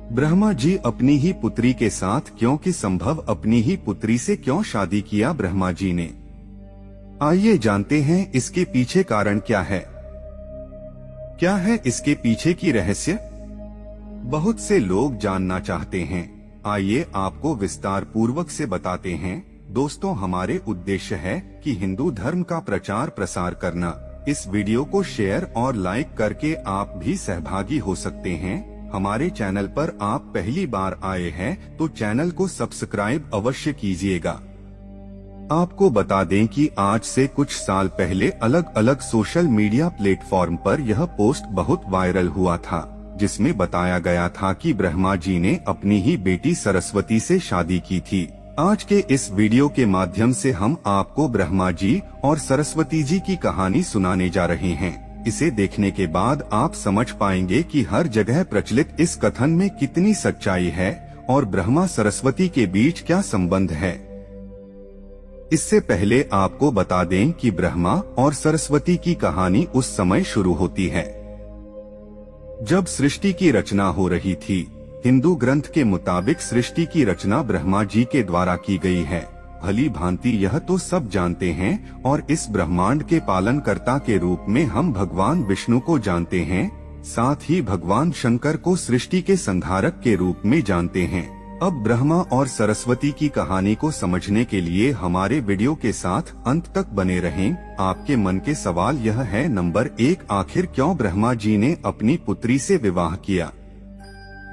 ब्रह्मा जी अपनी ही पुत्री के साथ क्योंकि संभव अपनी ही पुत्री से क्यों शादी किया ब्रह्मा जी ने? आइए जानते हैं इसके पीछे कारण क्या है इसके पीछे की रहस्य। बहुत से लोग जानना चाहते हैं, आइए आपको विस्तार पूर्वक से बताते हैं। दोस्तों, हमारे उद्देश्य है कि हिंदू धर्म का प्रचार प्रसार करना। इस वीडियो को शेयर और लाइक करके आप भी सहभागी हो सकते हैं। हमारे चैनल पर आप पहली बार आए हैं तो चैनल को सब्सक्राइब अवश्य कीजिएगा। आपको बता दें कि आज से कुछ साल पहले अलग अलग सोशल मीडिया प्लेटफॉर्म पर यह पोस्ट बहुत वायरल हुआ था, जिसमें बताया गया था कि ब्रह्मा जी ने अपनी ही बेटी सरस्वती से शादी की थी। आज के इस वीडियो के माध्यम से हम आपको ब्रह्मा जी और सरस्वती जी की कहानी सुनाने जा रहे हैं। इसे देखने के बाद आप समझ पाएंगे कि हर जगह प्रचलित इस कथन में कितनी सच्चाई है और ब्रह्मा सरस्वती के बीच क्या संबंध है। इससे पहले आपको बता दें कि ब्रह्मा और सरस्वती की कहानी उस समय शुरू होती है जब सृष्टि की रचना हो रही थी। हिंदू ग्रंथ के मुताबिक सृष्टि की रचना ब्रह्मा जी के द्वारा की गई है। भली भांति यह तो सब जानते हैं और इस ब्रह्मांड के पालनकर्ता के रूप में हम भगवान विष्णु को जानते हैं, साथ ही भगवान शंकर को सृष्टि के संहारक के रूप में जानते हैं। अब ब्रह्मा और सरस्वती की कहानी को समझने के लिए हमारे वीडियो के साथ अंत तक बने रहें। आपके मन के सवाल यह है, नंबर 1, आखिर क्यों ब्रह्मा जी ने अपनी पुत्री से विवाह किया?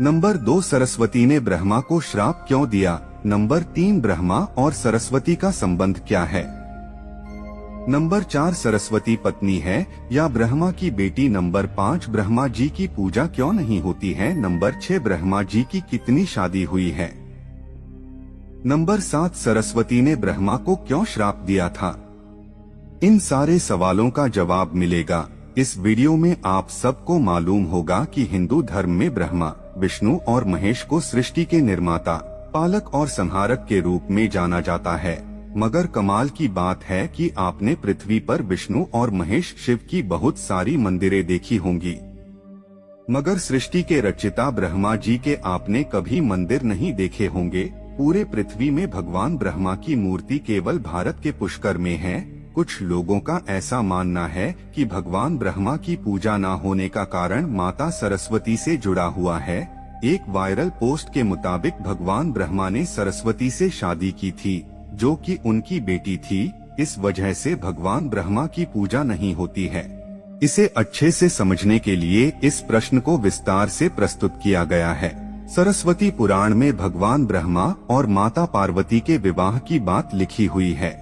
नंबर 2, सरस्वती ने ब्रह्मा को श्राप क्यों दिया? नंबर 3, ब्रह्मा और सरस्वती का संबंध क्या है? नंबर 4, सरस्वती पत्नी है या ब्रह्मा की बेटी? नंबर 5, ब्रह्मा जी की पूजा क्यों नहीं होती है? नंबर 6, ब्रह्मा जी की कितनी शादी हुई है? नंबर 7, सरस्वती ने ब्रह्मा को क्यों श्राप दिया था? इन सारे सवालों का जवाब मिलेगा इस वीडियो में। आप सबको मालूम होगा कि हिंदू धर्म में ब्रह्मा, विष्णु और महेश को सृष्टि के निर्माता, पालक और संहारक के रूप में जाना जाता है। मगर कमाल की बात है कि आपने पृथ्वी पर विष्णु और महेश शिव की बहुत सारी मंदिरें देखी होंगी, मगर सृष्टि के रचयिता ब्रह्मा जी के आपने कभी मंदिर नहीं देखे होंगे। पूरे पृथ्वी में भगवान ब्रह्मा की मूर्ति केवल भारत के पुष्कर में है। कुछ लोगों का ऐसा मानना है कि भगवान ब्रह्मा की पूजा न होने का कारण माता सरस्वती से जुड़ा हुआ है। एक वायरल पोस्ट के मुताबिक भगवान ब्रह्मा ने सरस्वती से शादी की थी, जो कि उनकी बेटी थी। इस वजह से भगवान ब्रह्मा की पूजा नहीं होती है। इसे अच्छे से समझने के लिए इस प्रश्न को विस्तार से प्रस्तुत किया गया है। सरस्वती पुराण में भगवान ब्रह्मा और माता पार्वती के विवाह की बात लिखी हुई है।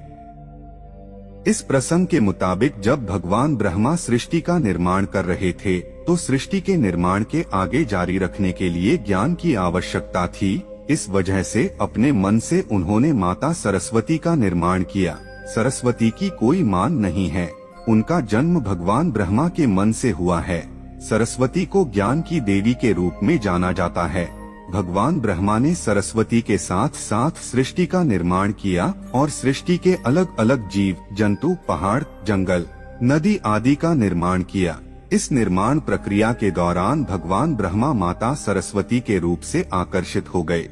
इस प्रसंग के मुताबिक जब भगवान ब्रह्मा सृष्टि का निर्माण कर रहे थे तो सृष्टि के निर्माण के आगे जारी रखने के लिए ज्ञान की आवश्यकता थी। इस वजह से अपने मन से उन्होंने माता सरस्वती का निर्माण किया। सरस्वती की कोई मान नहीं है, उनका जन्म भगवान ब्रह्मा के मन से हुआ है। सरस्वती को ज्ञान की देवी के रूप में जाना जाता है। भगवान ब्रह्मा ने सरस्वती के साथ साथ सृष्टि का निर्माण किया और सृष्टि के अलग अलग जीव जंतु, पहाड़, जंगल, नदी आदि का निर्माण किया। इस निर्माण प्रक्रिया के दौरान भगवान ब्रह्मा माता सरस्वती के रूप से आकर्षित हो गए।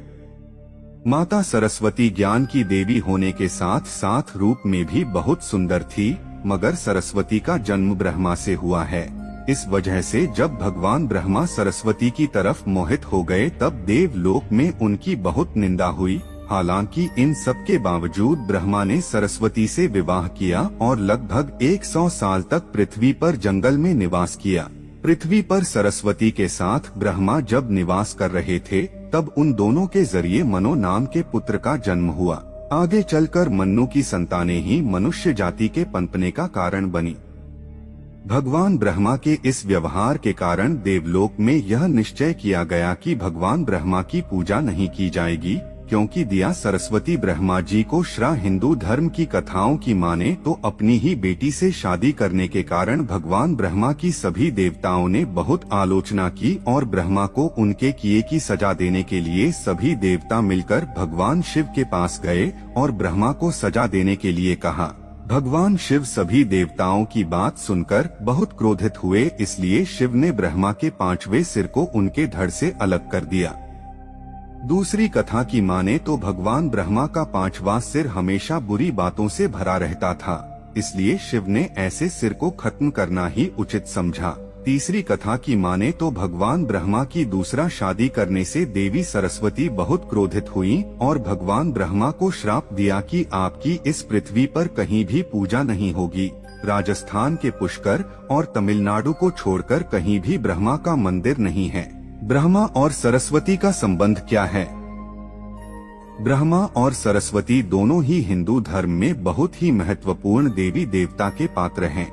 माता सरस्वती ज्ञान की देवी होने के साथ साथ रूप में भी बहुत सुंदर थी, मगर सरस्वती का जन्म ब्रह्मा से हुआ है। इस वजह से जब भगवान ब्रह्मा सरस्वती की तरफ मोहित हो गए तब देवलोक में उनकी बहुत निंदा हुई। हालांकि इन सब के बावजूद ब्रह्मा ने सरस्वती से विवाह किया और लगभग 100 साल तक पृथ्वी पर जंगल में निवास किया। पृथ्वी पर सरस्वती के साथ ब्रह्मा जब निवास कर रहे थे तब उन दोनों के जरिए मनु नाम के पुत्र का जन्म हुआ। आगे चलकर मनु की संतानें ही मनुष्य जाति के पनपने का कारण बनी। भगवान ब्रह्मा के इस व्यवहार के कारण देवलोक में यह निश्चय किया गया कि भगवान ब्रह्मा की पूजा नहीं की जाएगी, क्योंकि दिया सरस्वती ब्रह्मा जी को श्रा हिंदू धर्म की कथाओं की माने तो अपनी ही बेटी से शादी करने के कारण भगवान ब्रह्मा की सभी देवताओं ने बहुत आलोचना की और ब्रह्मा को उनके किए की सजा देने के लिए सभी देवता मिलकर भगवान शिव के पास गए और ब्रह्मा को सजा देने के लिए कहा। भगवान शिव सभी देवताओं की बात सुनकर बहुत क्रोधित हुए, इसलिए शिव ने ब्रह्मा के 5वें सिर को उनके धड़ से अलग कर दिया। दूसरी कथा की माने तो भगवान ब्रह्मा का 5वां सिर हमेशा बुरी बातों से भरा रहता था, इसलिए शिव ने ऐसे सिर को खत्म करना ही उचित समझा। तीसरी कथा की माने तो भगवान ब्रह्मा की दूसरा शादी करने से देवी सरस्वती बहुत क्रोधित हुई और भगवान ब्रह्मा को श्राप दिया कि आपकी इस पृथ्वी पर कहीं भी पूजा नहीं होगी। राजस्थान के पुष्कर और तमिलनाडु को छोड़कर कहीं भी ब्रह्मा का मंदिर नहीं है। ब्रह्मा और सरस्वती का संबंध क्या है? ब्रह्मा और सरस्वती दोनों ही हिंदू धर्म में बहुत ही महत्वपूर्ण देवी देवता के पात्र हैं।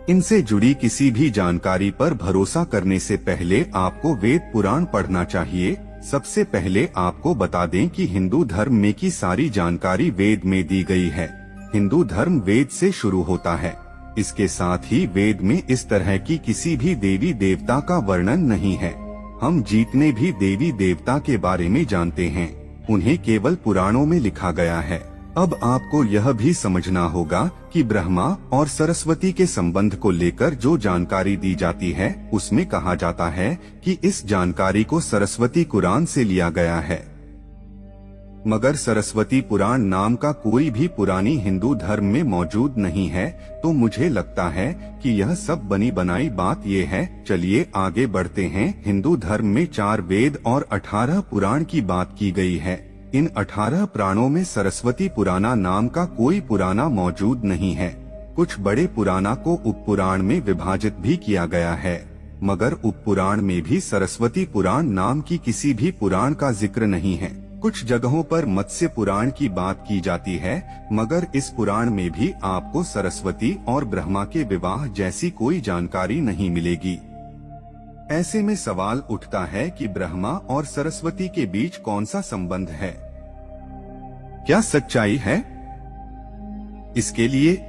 इनसे जुड़ी किसी भी जानकारी पर भरोसा करने से पहले आपको वेद पुराण पढ़ना चाहिए। सबसे पहले आपको बता दें कि हिंदू धर्म में की सारी जानकारी वेद में दी गई है। हिंदू धर्म वेद से शुरू होता है। इसके साथ ही वेद में इस तरह की किसी भी देवी देवता का वर्णन नहीं है। हम जितने भी देवी देवता के बारे में जानते हैं उन्हें केवल पुराणों में लिखा गया है। अब आपको यह भी समझना होगा कि ब्रह्मा और सरस्वती के संबंध को लेकर जो जानकारी दी जाती है उसमें कहा जाता है कि इस जानकारी को सरस्वती कुरान से लिया गया है। मगर सरस्वती पुराण नाम का कोई भी पुरानी हिंदू धर्म में मौजूद नहीं है, तो मुझे लगता है कि यह सब बनी बनाई बात ये है। चलिए आगे बढ़ते हैं। हिंदू धर्म में 4 वेद और 18 पुराण की बात की गई है। इन 18 पुराणों में सरस्वती पुराना नाम का कोई पुराना मौजूद नहीं है। कुछ बड़े पुराणों को उपपुराण में विभाजित भी किया गया है, मगर उपपुराण में भी सरस्वती पुराण नाम की किसी भी पुराण का जिक्र नहीं है। कुछ जगहों पर मत्स्य पुराण की बात की जाती है, मगर इस पुराण में भी आपको सरस्वती और ब्रह्मा के विवाह जैसी कोई जानकारी नहीं मिलेगी। ऐसे में सवाल उठता है कि ब्रह्मा और सरस्वती के बीच कौन सा संबंध है? क्या सच्चाई है? इसके लिए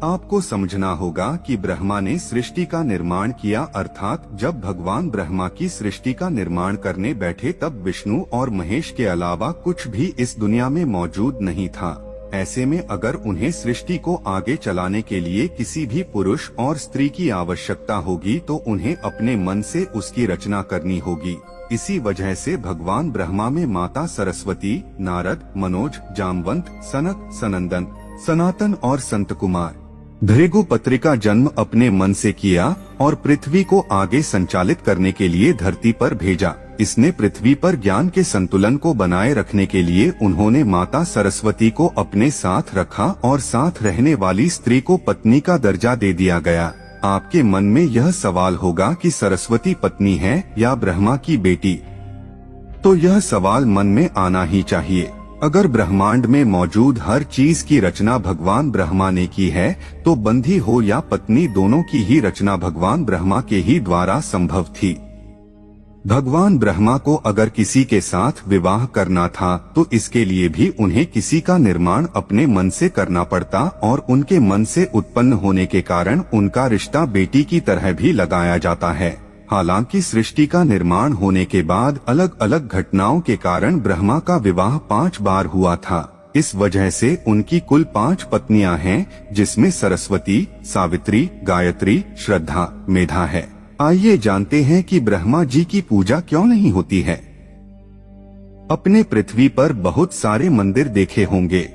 आपको समझना होगा कि ब्रह्मा ने सृष्टि का निर्माण किया, अर्थात जब भगवान ब्रह्मा की सृष्टि का निर्माण करने बैठे तब विष्णु और महेश के अलावा कुछ भी इस दुनिया में मौजूद नहीं था। ऐसे में अगर उन्हें सृष्टि को आगे चलाने के लिए किसी भी पुरुष और स्त्री की आवश्यकता होगी तो उन्हें अपने मन से उसकी रचना करनी होगी। इसी वजह से भगवान ब्रह्मा में माता सरस्वती, नारद, मनोज, जामवंत, सनक, सनंदन, सनातन और संत कुमार भृगुपत्रि का जन्म अपने मन से किया और पृथ्वी को आगे संचालित करने के लिए धरती पर भेजा। इसने पृथ्वी पर ज्ञान के संतुलन को बनाए रखने के लिए उन्होंने माता सरस्वती को अपने साथ रखा और साथ रहने वाली स्त्री को पत्नी का दर्जा दे दिया गया। आपके मन में यह सवाल होगा कि सरस्वती पत्नी है या ब्रह्मा की बेटी? तो यह सवाल मन में आना ही चाहिए। अगर ब्रह्मांड में मौजूद हर चीज की रचना भगवान ब्रह्मा ने की है, तो बंधी हो या पत्नी दोनों की ही रचना भगवान ब्रह्मा के ही द्वारा संभव थी। भगवान ब्रह्मा को अगर किसी के साथ विवाह करना था तो इसके लिए भी उन्हें किसी का निर्माण अपने मन से करना पड़ता और उनके मन से उत्पन्न होने के कारण उनका रिश्ता बेटी की तरह भी लगाया जाता है। हालांकि सृष्टि का निर्माण होने के बाद अलग अलग घटनाओं के कारण ब्रह्मा का विवाह 5 बार हुआ था। इस वजह से उनकी कुल 5 पत्नियां हैं, जिसमें सरस्वती, सावित्री, गायत्री, श्रद्धा, मेधा है। आइए जानते हैं कि ब्रह्मा जी की पूजा क्यों नहीं होती है। अपने पृथ्वी पर बहुत सारे मंदिर देखे होंगे।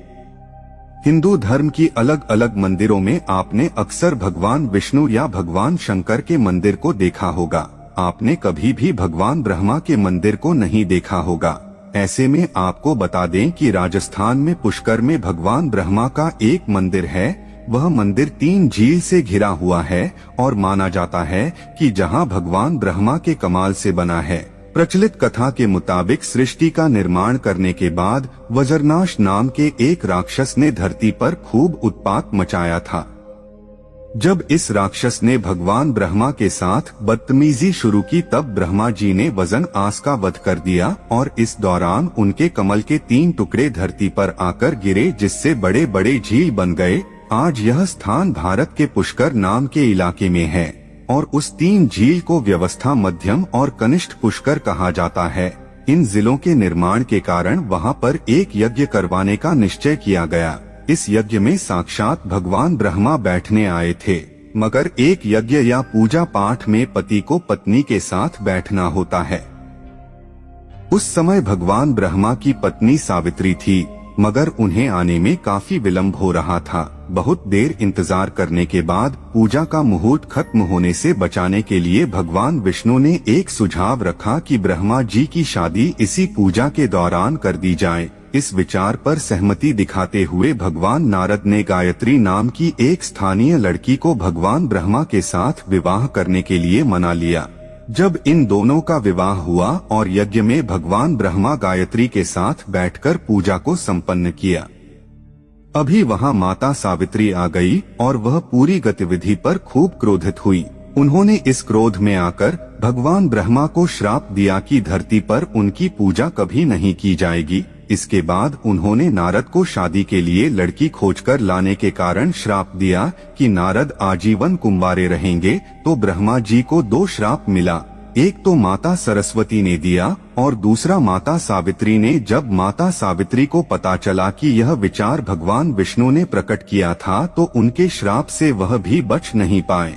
हिंदू धर्म की अलग अलग मंदिरों में आपने अक्सर भगवान विष्णु या भगवान शंकर के मंदिर को देखा होगा। आपने कभी भी भगवान ब्रह्मा के मंदिर को नहीं देखा होगा। ऐसे में आपको बता दें कि राजस्थान में पुष्कर में भगवान ब्रह्मा का एक मंदिर है। वह मंदिर 3 झील से घिरा हुआ है और माना जाता है कि जहां भगवान ब्रह्मा के कमाल से बना है। प्रचलित कथा के मुताबिक सृष्टि का निर्माण करने के बाद वज्रनाश नाम के एक राक्षस ने धरती पर खूब उत्पात मचाया था। जब इस राक्षस ने भगवान ब्रह्मा के साथ बदतमीजी शुरू की तब ब्रह्मा जी ने वज्रनाश का वध कर दिया और इस दौरान उनके कमल के 3 टुकड़े धरती पर आकर गिरे, जिससे बड़े बड़े झील बन गए। आज यह स्थान भारत के पुष्कर नाम के इलाके में है और उस 3 झील को व्यवस्था मध्यम और कनिष्ठ पुष्कर कहा जाता है। इन जिलों के निर्माण के कारण वहां पर एक यज्ञ करवाने का निश्चय किया गया। इस यज्ञ में साक्षात भगवान ब्रह्मा बैठने आए थे, मगर एक यज्ञ या पूजा पाठ में पति को पत्नी के साथ बैठना होता है। उस समय भगवान ब्रह्मा की पत्नी सावित्री थी, मगर उन्हें आने में काफी विलंब हो रहा था। बहुत देर इंतजार करने के बाद पूजा का मुहूर्त खत्म होने से बचाने के लिए भगवान विष्णु ने एक सुझाव रखा कि ब्रह्मा जी की शादी इसी पूजा के दौरान कर दी जाए। इस विचार पर सहमति दिखाते हुए भगवान नारद ने गायत्री नाम की एक स्थानीय लड़की को भगवान ब्रह्मा के साथ विवाह करने के लिए मना लिया। जब इन दोनों का विवाह हुआ और यज्ञ में भगवान ब्रह्मा गायत्री के साथ बैठकर पूजा को संपन्न किया, अभी वहां माता सावित्री आ गई और वह पूरी गतिविधि पर खूब क्रोधित हुई। उन्होंने इस क्रोध में आकर भगवान ब्रह्मा को श्राप दिया कि धरती पर उनकी पूजा कभी नहीं की जाएगी। इसके बाद उन्होंने नारद को शादी के लिए लड़की खोजकर लाने के कारण श्राप दिया कि नारद आजीवन कुंवारे रहेंगे। तो ब्रह्मा जी को 2 श्राप मिला, एक तो माता सरस्वती ने दिया और दूसरा माता सावित्री ने। जब माता सावित्री को पता चला कि यह विचार भगवान विष्णु ने प्रकट किया था तो उनके श्राप से वह भी बच नहीं पाए।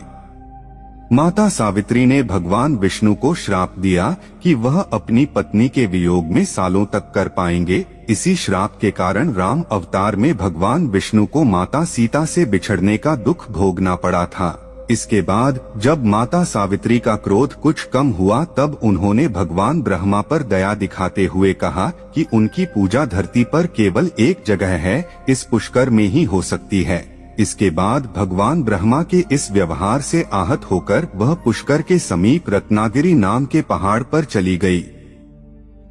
माता सावित्री ने भगवान विष्णु को श्राप दिया कि वह अपनी पत्नी के वियोग में सालों तक कर पाएंगे। इसी श्राप के कारण राम अवतार में भगवान विष्णु को माता सीता से बिछड़ने का दुख भोगना पड़ा था। इसके बाद जब माता सावित्री का क्रोध कुछ कम हुआ तब उन्होंने भगवान ब्रह्मा पर दया दिखाते हुए कहा कि उनकी पूजा धरती पर केवल एक जगह है, इस पुष्कर में ही हो सकती है। इसके बाद भगवान ब्रह्मा के इस व्यवहार से आहत होकर वह पुष्कर के समीप रत्नागिरी नाम के पहाड़ पर चली गई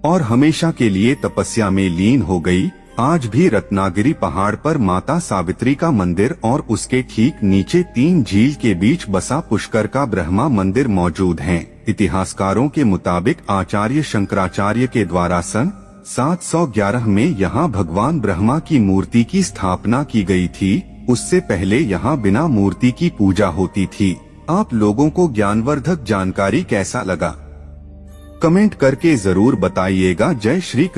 और हमेशा के लिए तपस्या में लीन हो गई। आज भी रत्नागिरी पहाड़ पर माता सावित्री का मंदिर और उसके ठीक नीचे 3 झील के बीच बसा पुष्कर का ब्रह्मा मंदिर मौजूद हैं। इतिहासकारों के मुताबिक आचार्य शंकराचार्य के द्वारा सन 711 में यहाँ भगवान ब्रह्मा की मूर्ति की स्थापना की गई थी। उससे पहले यहाँ बिना मूर्ति की पूजा होती थी। आप लोगों को ज्ञानवर्धक जानकारी कैसा लगा? कमेंट करके जरूर बताइएगा। जय श्री कृष्ण।